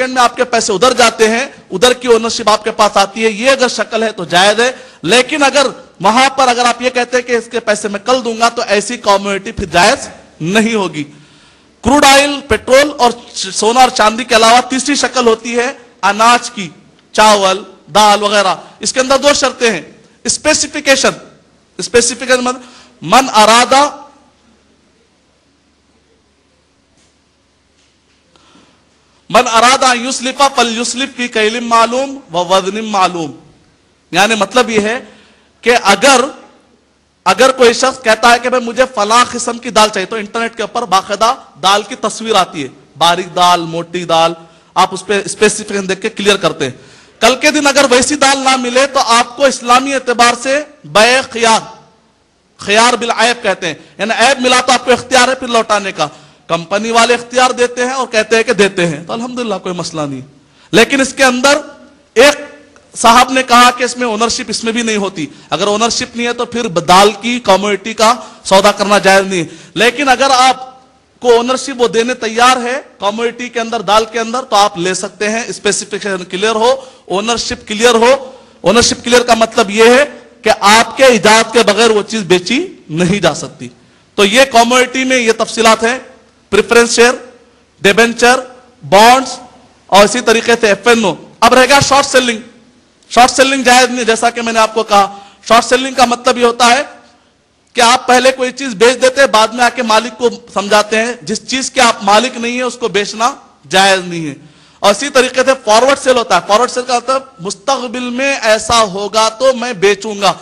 Second میں آپ کے پیسے ادھر جاتے ہیں, ادھر کی اونرشپ آپ کے پاس آتی ہے, یہ اگر شکل ہے تو جائز ہے. لیکن اگر وہاں پر اگر آپ یہ کہتے ہیں کہ اس کے پیسے میں کل دوں گا, تو ایسی کمیونٹی پھر جائز نہیں ہوگی. کروڈ آئل, پیٹرول اور سونا اور چاندی کے علاوہ تیسری شکل ہوتی ہے اناج کی, چاول, دال وغیرہ. اس کے اندر دو شرطیں ہیں. اسپیسیفیکیشن من ارادہ یسلفا فلیسلف فی کیل معلوم و وزن معلوم. یعنی مطلب یہ ہے کہ اگر کوئی شخص کہتا ہے کہ بھئی مجھے فلاں قسم کی دال چاہیے, تو انٹرنیٹ کے اوپر باقاعدہ دال کی تصویر آتی ہے, باریک دال, موٹی دال, آپ اس پہ اسپیسیفکیشن دیکھ کے کلیئر کرتے ہیں. کل کے دن اگر ویسی دال نہ ملے تو آپ کو اسلامی اعتبار سے بے خیار بالعیب کہتے ہیں, یعنی عیب ملا تو آپ کو اختیار ہے پھر لوٹانے کا. کمپنی والے اختیار دیتے ہیں اور کہتے ہیں کہ دیتے ہیں, تو الحمدللہ کوئی مسئلہ نہیں. لیکن اس کے اندر ایک صاحب نے کہا کہ اس میں اونرشپ اس میں بھی نہیں ہوتی. اگر اونرشپ نہیں ہے تو پھر دال کی کموڈٹی کا سودا کرنا جائز نہیں. لیکن اگر آپ کو اونرشپ وہ دینے تیار ہے کموڈٹی کے اندر, دال کے اندر, تو آپ لے سکتے ہیں. اسپیسیفکیشن کلیئر ہو, اونرشپ کلیئر ہو. اونرشپ کلیئر کا مطلب یہ ہے کہ آپ کے اجازت کے بغیر وہ چیز بیچی نہیں جا سکتی. تو یہ کموڈٹی میں یہ تفصیلات ہیں. پریفرنس شیئر, ڈیبنچر, بانڈز اور اسی طریقے سے FNO. اب رہے گا شارٹ سیلنگ. شارٹ سیلنگ جائز نہیں, جیسا کہ میں نے آپ کو کہا. شارٹ سیلنگ کا مطلب یہ ہوتا ہے کہ آپ پہلے کوئی چیز بیچ دیتے ہیں, بعد میں آ کے مالک کو سمجھاتے ہیں. جس چیز کے آپ مالک نہیں ہیں اس کو بیچنا جائز نہیں ہے. اور اسی طریقے سے فارورڈ سیل ہوتا ہے. فارورڈ سیل کا مطلب مستقبل میں ایسا ہوگا تو میں بیچوں گا.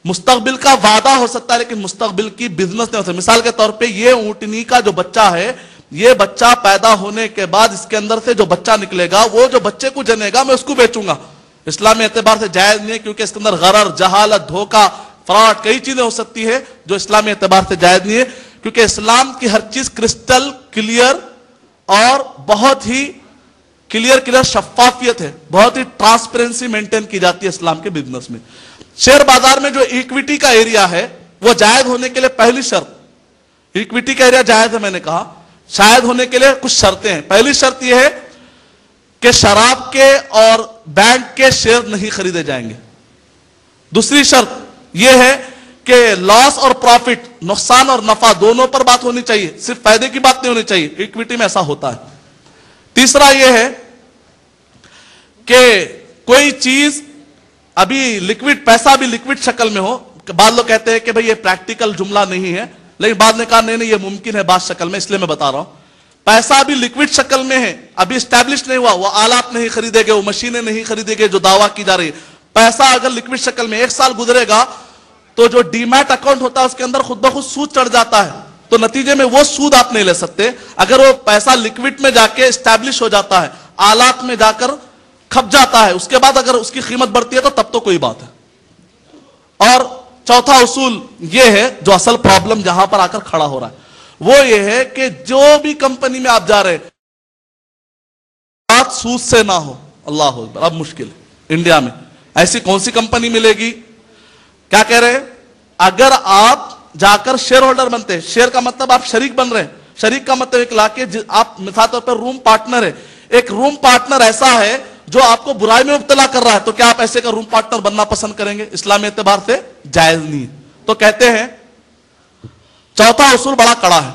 مستقبل کا وعدہ ہو سکتا ہے لیکن مستقبل کی بزنس نہیں ہو سکتا. مثال کے طور پہ یہ اونٹنی کا جو بچہ ہے, یہ بچہ پیدا ہونے کے بعد اس کے اندر سے جو بچہ نکلے گا, وہ جو بچے کو جنے گا میں اس کو بیچوں گا. اسلامی اعتبار سے جائز نہیں ہے, کیونکہ اس کے اندر غرر, جہالت, دھوکہ, فراڈ, کئی چیزیں ہو سکتی ہے جو اسلامی اعتبار سے جائز نہیں ہے. کیونکہ اسلام کی ہر چیز کرسٹل کلیئر اور بہت ہی کلیئر شفافیت ہے, بہت ہی ٹرانسپیرنسی مینٹین کی جاتی ہے اسلام کے بزنس میں. شیئر بازار میں جو ایکویٹی کا ایریا ہے وہ جائز ہونے کے لیے پہلی شرط, ایکویٹی کا ایریا جائز ہے میں نے کہا, شاید ہونے کے لیے کچھ شرطیں ہیں. پہلی شرط یہ ہے کہ شراب کے اور بینک کے شیئر نہیں خریدے جائیں گے. دوسری شرط یہ ہے کہ لاس اور پروفٹ, نقصان اور نفع دونوں پر بات ہونی چاہیے, صرف فائدے کی بات نہیں ہونی چاہیے. ایکویٹی میں ایسا ہوتا ہے. تیسرا یہ ہے کہ کوئی چیز ابھی لکوڈ, پیسہ بھی لکوڈ شکل میں ہو. بعض لوگ کہتے ہیں کہ بھئی یہ پریکٹیکل جملہ نہیں ہے, لیکن بعد نے کہا نہیں یہ ممکن ہے بعض شکل میں, اس لیے میں بتا رہا ہوں. پیسہ بھی لکوڈ شکل میں ہے, ابھی اسٹیبلش نہیں ہوا, وہ آلات نہیں خریدے گئے, وہ مشینیں نہیں خریدے گئے جو دعویٰ کی جا رہی ہے. پیسہ اگر لکوڈ شکل میں 1 سال گزرے گا تو جو ڈی میٹ اکاؤنٹ ہوتا ہے اس کے اندر خود بخود سود چڑھ جاتا ہے, تو نتیجے میں وہ سود آپ نہیں لے سکتے. اگر وہ پیسہ لکوڈ میں جا کے اسٹیبلش ہو جاتا ہے, آلات میں جا کر کھپ جاتا ہے, اس کے بعد اگر اس کی قیمت بڑھتی ہے تو تب تو کوئی بات ہے. اور چوتھا اصول یہ ہے جو اصل پرابلم جہاں پر آ کر کھڑا ہو رہا ہے, وہ یہ ہے کہ جو بھی کمپنی میں آپ جا رہے بات سود سے نہ ہو. اللہ اکبر, اب مشکل ہے انڈیا میں. ایسی کون سی کمپنی ملے گی؟ کیا کہہ رہے ہیں, اگر آپ جا کر شیئر ہولڈر بنتے ہیں, شیئر کا مطلب آپ شریک بن رہے ہیں. شریک کا مطلب ایک لاکے آپ مثال طور پر روم پارٹنر ہے. ایک روم پارٹنر ایسا ہے جو آپ کو برائی میں مبتلا کر رہا ہے, تو کیا آپ ایسے کا روم پارٹنر بننا پسند کریں گے؟ اسلامی اعتبار سے جائز نہیں ہے. تو کہتے ہیں چوتھا اصول بڑا کڑا ہے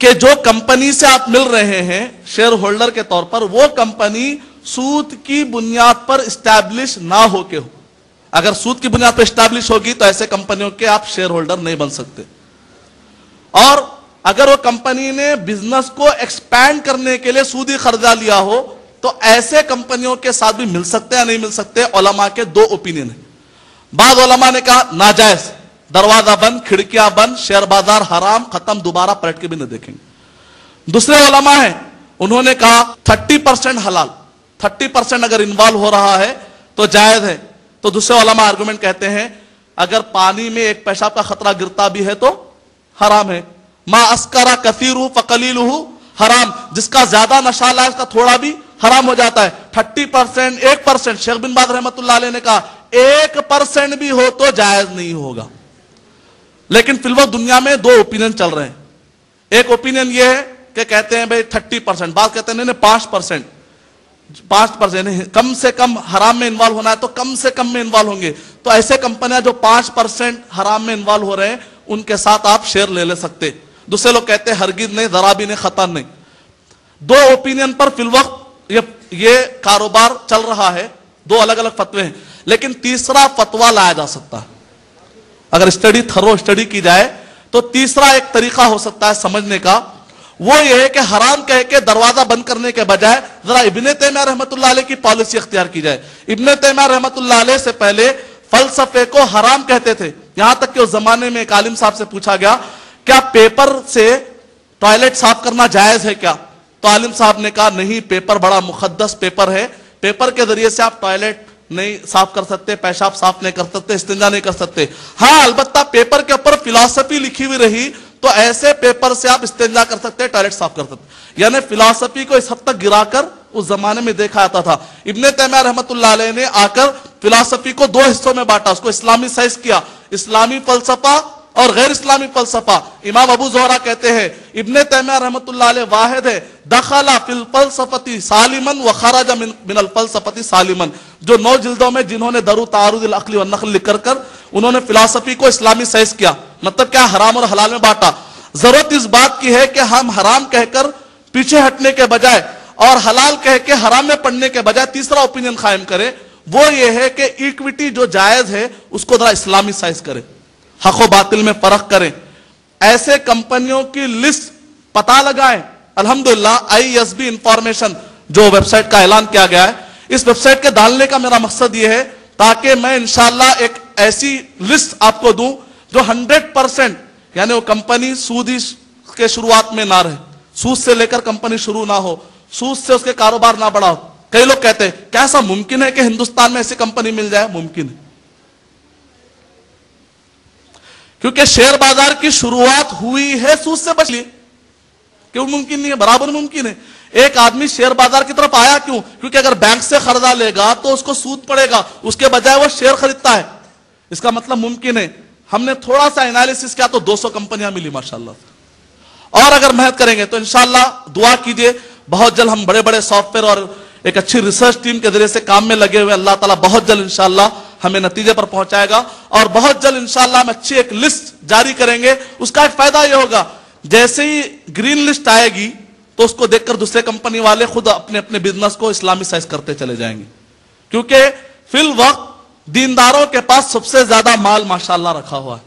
کہ جو کمپنی سے آپ مل رہے ہیں شیئر ہولڈر کے طور پر, وہ کمپنی سود کی بنیاد پر اسٹیبلش نہ ہو کے ہو. اگر سود کی بنیاد پر اسٹیبلش ہوگی تو ایسے کمپنیوں کے آپ شیئر ہولڈر نہیں بن سکتے. اور اگر وہ کمپنی نے بزنس کو ایکسپینڈ کرنے کے لیے سودی قرضہ لیا ہو تو ایسے کمپنیوں کے ساتھ بھی مل سکتے یا نہیں مل سکتے. علماء کے 2 اوپینین ہیں. بعض علماء نے کہا ناجائز, دروازہ بند, کھڑکیاں بند, شیئر بازار حرام, ختم, دوبارہ پلٹ کے بھی نہ دیکھیں گے. دوسرے علماء ہیں انہوں نے کہا 30% حلال, 30% اگر انوالو ہو رہا ہے تو جائز ہے. تو دوسرے علماء آرگومنٹ کہتے ہیں اگر پانی میں ایک پیشاب کا خطرہ گرتا بھی ہے تو حرام ہے. ما اسکرا کثیرہ فقلیلہ حرام, جس کا زیادہ نشہ لا اس کا تھوڑا بھی حرام ہو جاتا ہے. 30%, 1%, شیخ بن باز رحمۃ اللہ علیہ نے کہا 1% بھی ہو تو جائز نہیں ہوگا. لیکن فی الوقت دنیا میں 2 اوپینین چل رہے ہیں. ایک اوپینین یہ ہے کہ کہتے ہیں بھائی 30%، بعض کہتے ہیں نہیں 5%، کم سے کم حرام میں انوالو ہونا ہے تو کم سے کم میں انوالو ہوں گے. تو ایسے کمپنیاں جو 5% حرام میں انوالو ہو رہے ہیں ان کے ساتھ آپ شیئر لے سکتے. دوسرے لوگ کہتے ہیں ہرگز نہیں، ذرا بھی نہیں، خطر نہیں. دو اوپینین پر فی الوقت یہ کاروبار چل رہا ہے، دو الگ الگ فتوے ہیں، لیکن تیسرا فتوا لایا جا سکتا ہے. اگر تھرو اسٹڈی کی جائے تو تیسرا ایک طریقہ ہو سکتا ہے سمجھنے کا، وہ یہ ہے کہ حرام کہہ کے دروازہ بند کرنے کے بجائے ذرا ابن تیمیہ رحمۃ اللہ علیہ کی پالیسی اختیار کی جائے. ابن تیمیہ رحمۃ اللہ علیہ سے پہلے فلسفے کو حرام کہتے تھے، یہاں تک کہ اس زمانے میں ایک عالم صاحب سے پوچھا گیا کیا پیپر سے ٹوائلٹ صاف کرنا جائز ہے کیا؟ تو عالم صاحب نے کہا نہیں، پیپر بڑا مقدس پیپر ہے، پیپر کے ذریعے سے آپ ٹوائلٹ نہیں صاف کر سکتے، پیشاب صاف نہیں کر سکتے، استنجا نہیں کر سکتے. ہاں البتہ پیپر کے اوپر فلسفی لکھی ہوئی رہی تو ایسے پیپر سے آپ استنجا کر سکتے، ٹوائلٹ صاف کر سکتے. یعنی فلسفی کو اس حد تک گرا کر اس زمانے میں دیکھا جاتا تھا. ابن تیمیہ رحمۃ اللہ علیہ نے آ کر فلسفی کو دو حصوں میں بانٹا، اس کو اسلامی سائز کیا، اسلامی فلسفہ اور غیر اسلامی فلسفہ. امام ابو زہرا کہتے ہیں ابن تیمیہ رحمۃ اللہ علیہ واحد ہے دخل فی الفلسفۃ سالما وخرج من الفلسفۃ سالما، جو 9 جلدوں میں جنہوں نے درو تعارض العقل والنقل لکھ کر انہوں نے فلسفی کو اسلامی سائز کیا. مطلب کیا؟ حرام اور حلال میں بانٹا. ضرورت اس بات کی ہے کہ ہم حرام کہہ کر پیچھے ہٹنے کے بجائے اور حلال کہہ کے حرام میں پڑنے کے بجائے تیسرا اوپینین قائم کرے، وہ یہ ہے کہ ایکویٹی جو جائز ہے اس کو ذرا اسلامی سائز کرے، حق و باطل میں فرق کریں. ایسے کمپنیوں کی لسٹ پتہ لگائیں. الحمدللہ ISB انفارمیشن جو ویب سائٹ کا اعلان کیا گیا ہے، اس ویب سائٹ کے ڈالنے کا میرا مقصد یہ ہے تاکہ میں انشاءاللہ ایک ایسی لسٹ آپ کو دوں جو 100%، یعنی وہ کمپنی سودی کے شروعات میں نہ رہے، سود سے لے کر کمپنی شروع نہ ہو، سود سے اس کے کاروبار نہ بڑھا ہو. کئی لوگ کہتے ہیں کیا ایسا ممکن ہے کہ ہندوستان میں ایسی کمپنی مل جائے؟ ممکن ہے، کیونکہ شیئر بازار کی شروعات ہوئی ہے سود سے بچ لی. کیوں ممکن نہیں ہے؟ برابر ممکن ہے. ایک آدمی شیئر بازار کی طرف آیا کیوں؟ کیونکہ اگر بینک سے قرضہ لے گا تو اس کو سود پڑے گا، اس کے بجائے وہ شیئر خریدتا ہے. اس کا مطلب ممکن ہے. ہم نے تھوڑا سا انالیسس کیا تو 200 کمپنیاں ملی ماشاءاللہ. اور اگر محنت کریں گے تو انشاءاللہ دعا کیجئے، بہت جلد ہم بڑے بڑے سافٹ ویئر اور ایک اچھی ریسرچ ٹیم کے ذریعے سے کام میں لگے ہوئے، اللہ تعالیٰ بہت جلد انشاءاللہ ہمیں نتیجے پر پہنچائے گا. اور بہت جلد انشاءاللہ ہم اچھی ایک لسٹ جاری کریں گے. اس کا ایک فائدہ یہ ہوگا جیسے ہی گرین لسٹ آئے گی تو اس کو دیکھ کر دوسرے کمپنی والے خود اپنے اپنے بزنس کو اسلامی سائز کرتے چلے جائیں گے. کیونکہ فی الوقت دینداروں کے پاس سب سے زیادہ مال ماشاءاللہ رکھا ہوا ہے.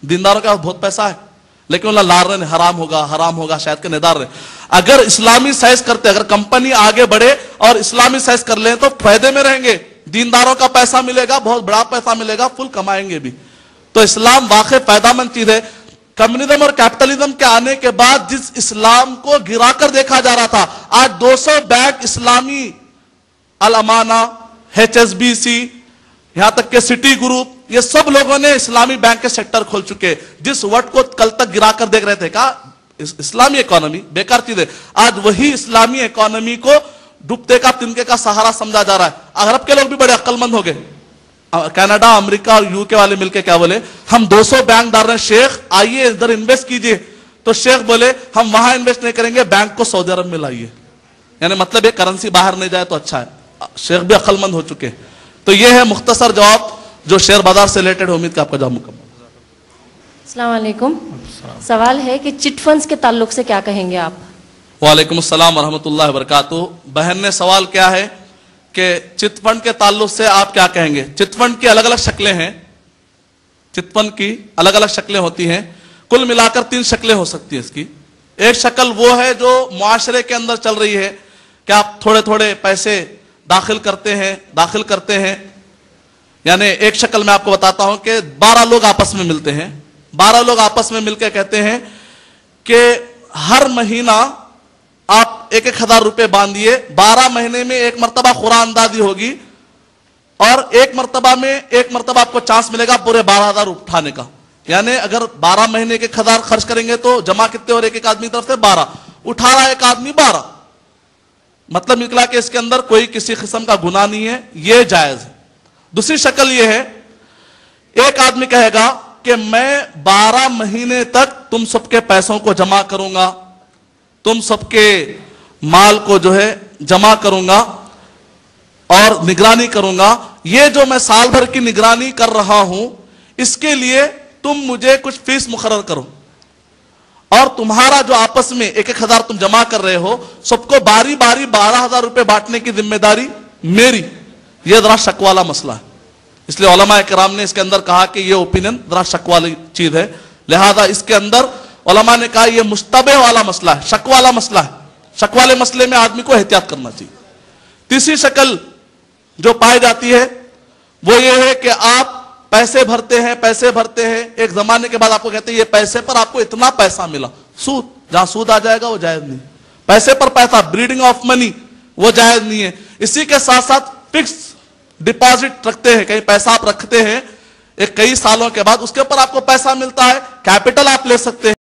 دینداروں کے پاس بہت پیسہ ہے لیکن اللہ لار رہے حرام ہوگا شاید کے ندار رہے. اگر اسلامی سائز کرتے، اگر کمپنی آگے بڑھے اور اسلامی سائز کر لیں تو فائدے میں رہیں گے. دینداروں کا پیسہ ملے گا، بہت بڑا پیسہ ملے گا، فل کمائیں گے بھی. تو اسلام واقعی فائدہ مند چیز ہے. کمیونزم اور کیپٹلزم کے آنے کے بعد جس اسلام کو گرا کر دیکھا جا رہا تھا، آج 200 بینک اسلامی، الامانہ، HSBC، یہاں تک کہ سٹی گروپ، یہ سب لوگوں نے اسلامی بینک کے سیکٹر کھول چکے. جس وٹ کو کل تک گرا کر دیکھ رہے تھے، کہا اسلامی اکانومی بیکار چیز ہے، آج وہی اسلامی اکانومی کو ڈوبتے کا تنکے کا سہارا سمجھا جا رہا ہے. عرب کے لوگ بھی بڑے عقل مند ہو گئے. کینیڈا، امریکہ اور UK والے مل کے کیا بولے، ہم 200 بینک ڈال رہے ہیں، شیخ آئیے ادھر انویسٹ کیجئے. تو شیخ بولے ہم وہاں انویسٹ نہیں کریں گے، بینک کو سعودی عرب میں لائیے. یعنی مطلب یہ کرنسی باہر نہیں جائے تو اچھا ہے. شیخ بھی عقل مند ہو چکے. تو یہ ہے مختصر جواب جو شیئر بازار سے ریلیٹڈ. امید کہ آپ کا جواب مکمل. السلام علیکم. سوال ہے کہ چٹ فنڈز کے تعلق سے کیا کہیں گے آپ؟ وعلیکم السلام ورحمۃ اللہ وبرکاتہ. بہن نے سوال کیا ہے کہ چٹ فنڈ کے تعلق سے آپ کیا کہیں گے. چٹ فنڈ کی الگ الگ شکلیں ہیں، چٹ فنڈ کی الگ الگ شکلیں ہوتی ہیں. کل ملا کر 3 شکلیں ہو سکتی ہیں اس کی. ایک شکل وہ ہے جو معاشرے کے اندر چل رہی ہے کہ آپ تھوڑے تھوڑے پیسے داخل کرتے ہیں. یعنی ایک شکل میں آپ کو بتاتا ہوں کہ 12 لوگ آپس میں ملتے ہیں. 12 لوگ آپس میں مل کے کہتے ہیں کہ ہر مہینہ آپ 1,000 روپے باندھیے، 12 مہینے میں ایک مرتبہ قرآن اندازی ہوگی اور ایک مرتبہ آپ کو چانس ملے گا پورے 12,000 اٹھانے کا. یعنی اگر 12 مہینے 1,000 خرچ کریں گے تو جمع کتنے اور ایک آدمی کی طرف سے 12 اٹھا رہا ہے ایک آدمی 12. مطلب نکلا کہ اس کے اندر کوئی کسی قسم کا گناہ نہیں ہے، یہ جائز ہے. دوسری شکل یہ ہے، ایک آدمی کہے گا کہ میں 12 مہینے تک تم سب کے پیسوں کو جمع کروں گا. تم سب کے مال کو جو ہے جمع کروں گا اور نگرانی کروں گا. یہ جو میں سال بھر کی نگرانی کر رہا ہوں اس کے لیے تم مجھے کچھ فیس مقرر کرو, اور تمہارا جو آپس میں 1,000 تم جمع کر رہے ہو سب کو باری باری 12,000 روپے بانٹنے کی ذمہ داری میری. یہ ذرا شک والا مسئلہ ہے, اس لیے علماء کرام نے اس کے اندر کہا کہ یہ اوپینین ذرا شک والی چیز ہے, لہذا اس کے اندر علماء نے کہا یہ مشتبہ والا مسئلہ ہے, شک والا مسئلہ ہے. شک والے مسئلے میں آدمی کو احتیاط کرنا چاہیے. تیسری شکل جو پائی جاتی ہے وہ یہ ہے کہ آپ پیسے بھرتے ہیں, ایک زمانے کے بعد آپ کو کہتے ہیں یہ پیسے پر آپ کو اتنا پیسہ ملا. سود, جہاں سود آ جائے گا وہ جائز نہیں. پیسے پر پیسہ, بریڈنگ آف منی, وہ جائز نہیں ہے. اسی کے ساتھ ساتھ فکس ڈپازٹ رکھتے ہیں, کہیں پیسہ آپ رکھتے ہیں ایک کئی سالوں کے بعد اس کے اوپر آپ کو پیسہ ملتا ہے, کیپٹل آپ لے سکتے ہیں.